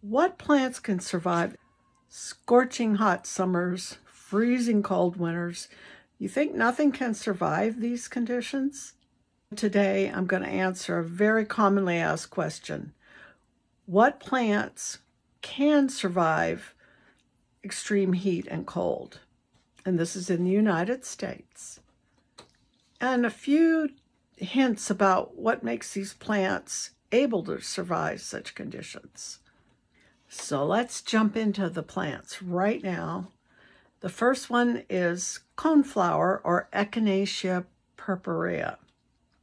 What plants can survive scorching hot summers, freezing cold winters? You think nothing can survive these conditions? Today, I'm going to answer a very commonly asked question. What plants can survive extreme heat and cold? And this is in the United States. And a few hints about what makes these plants able to survive such conditions. So let's jump into the plants right now. The first one is coneflower, or Echinacea purpurea.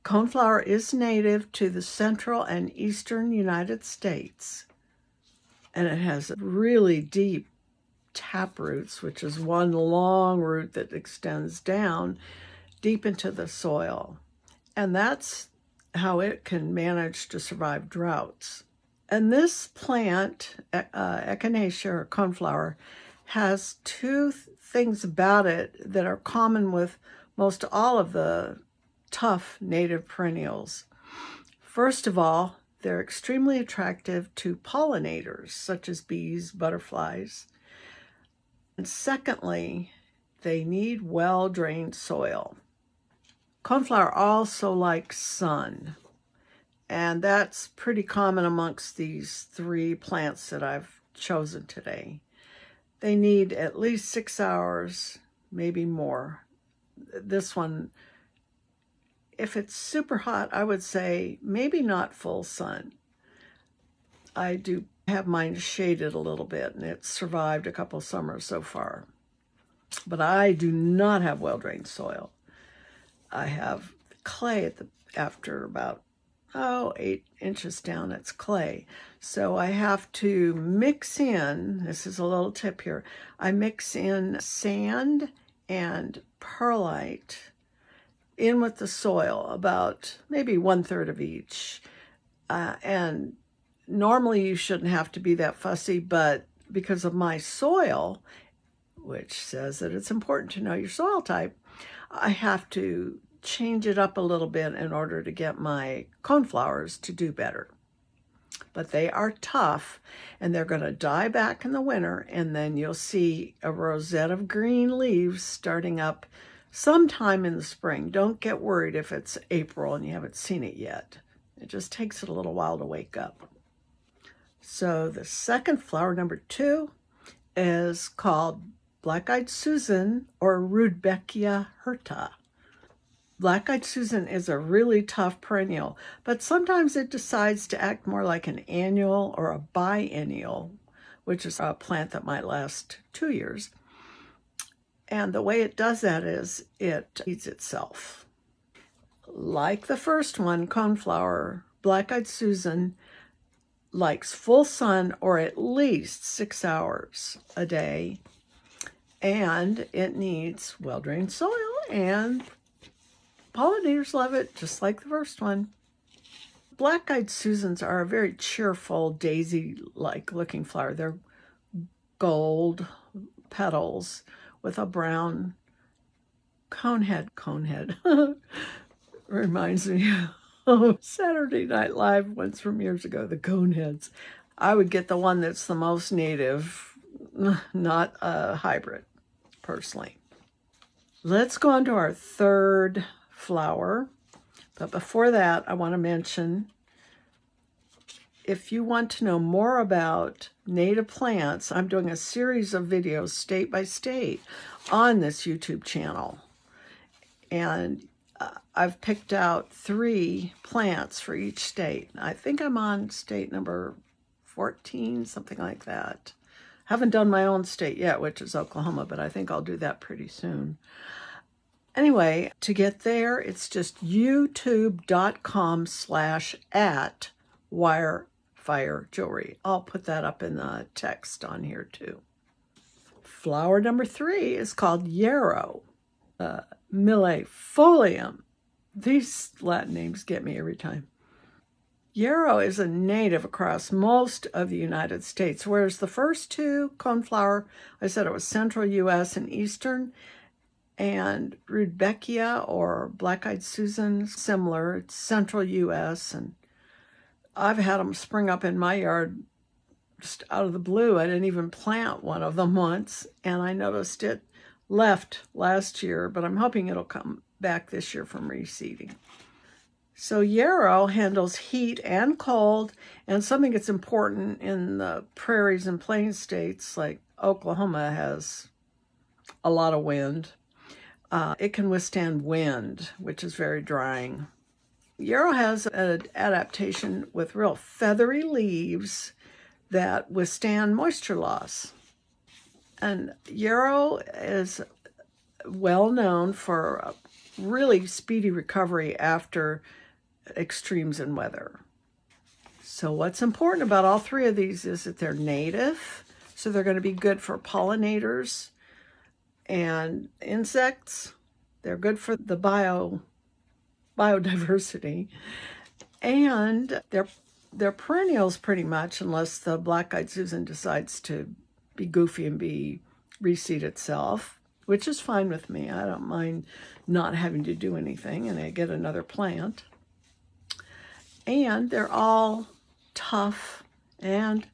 Coneflower is native to the central and eastern United States, and it has really deep tap roots, which is one long root that extends down deep into the soil. And that's how it can manage to survive droughts. And this plant, Echinacea or coneflower, has two things about it that are common with most all of the tough native perennials. First of all, they're extremely attractive to pollinators, such as bees, butterflies. And secondly, they need well-drained soil. Coneflower also likes sun, and that's pretty common amongst these three plants that I've chosen today. They need at least 6 hours, maybe more. This one, if it's super hot, I would say maybe not full sun. I do have mine shaded a little bit, and it's survived a couple summers so far. But I do not have well-drained soil. I have clay after about 8 inches down, it's clay. So I have to mix in, this is a little tip here, I mix in sand and perlite in with the soil, about maybe 1/3 of each. And normally you shouldn't have to be that fussy, but because of my soil, which says that it's important to know your soil type, I have to change it up a little bit in order to get my coneflowers to do better. But they are tough, and they're going to die back in the winter, and then you'll see a rosette of green leaves starting up sometime in the spring. Don't get worried if it's April and you haven't seen it yet. It just takes it a little while to wake up. So the second flower, number 2, is called Black-Eyed Susan, or Rudbeckia hirta. Black-Eyed Susan is a really tough perennial, but sometimes it decides to act more like an annual or a biennial, which is a plant that might last 2 years. And the way it does that is it feeds itself. Like the first one, coneflower, Black-Eyed Susan likes full sun or at least 6 hours a day, and it needs well-drained soil, and pollinators love it, just like the first one. Black-Eyed Susans are a very cheerful, daisy-like looking flower. They're gold petals with a brown conehead. Reminds me of Saturday Night Live once from years ago, the coneheads. I would get the one that's the most native, not a hybrid, personally. Let's go on to our third flower. But before that, I want to mention, if you want to know more about native plants, I'm doing a series of videos state by state on this YouTube channel. And I've picked out 3 plants for each state. I think I'm on state number 14, something like that. Haven't done my own state yet, which is Oklahoma, but I think I'll do that pretty soon. Anyway, to get there, it's just youtube.com/@wirefirejewelry. I'll put that up in the text on here too. Flower number 3 is called yarrow, millefolium. These Latin names get me every time. Yarrow is a native across most of the United States, whereas the first 2, coneflower, I said it was central U.S. and eastern, and Rudbeckia or Black-Eyed Susan, similar, it's central U.S., and I've had them spring up in my yard just out of the blue. I didn't even plant one of them once, and I noticed it left last year, but I'm hoping it'll come back this year from reseeding. So yarrow handles heat and cold, and something that's important in the prairies and plain states like Oklahoma has a lot of wind. It can withstand wind, which is very drying. Yarrow has an adaptation with real feathery leaves that withstand moisture loss. And yarrow is well known for a really speedy recovery after extremes in weather. So what's important about all three of these is that they're native, so they're going to be good for pollinators and insects. They're good for the biodiversity, and they're perennials pretty much, unless the black-eyed Susan decides to be goofy and reseed itself, which is fine with me. I don't mind not having to do anything, and I get another plant. And they're all tough and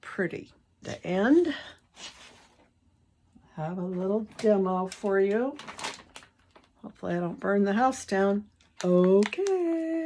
pretty. The end, I have a little demo for you. Hopefully I don't burn the house down. Okay.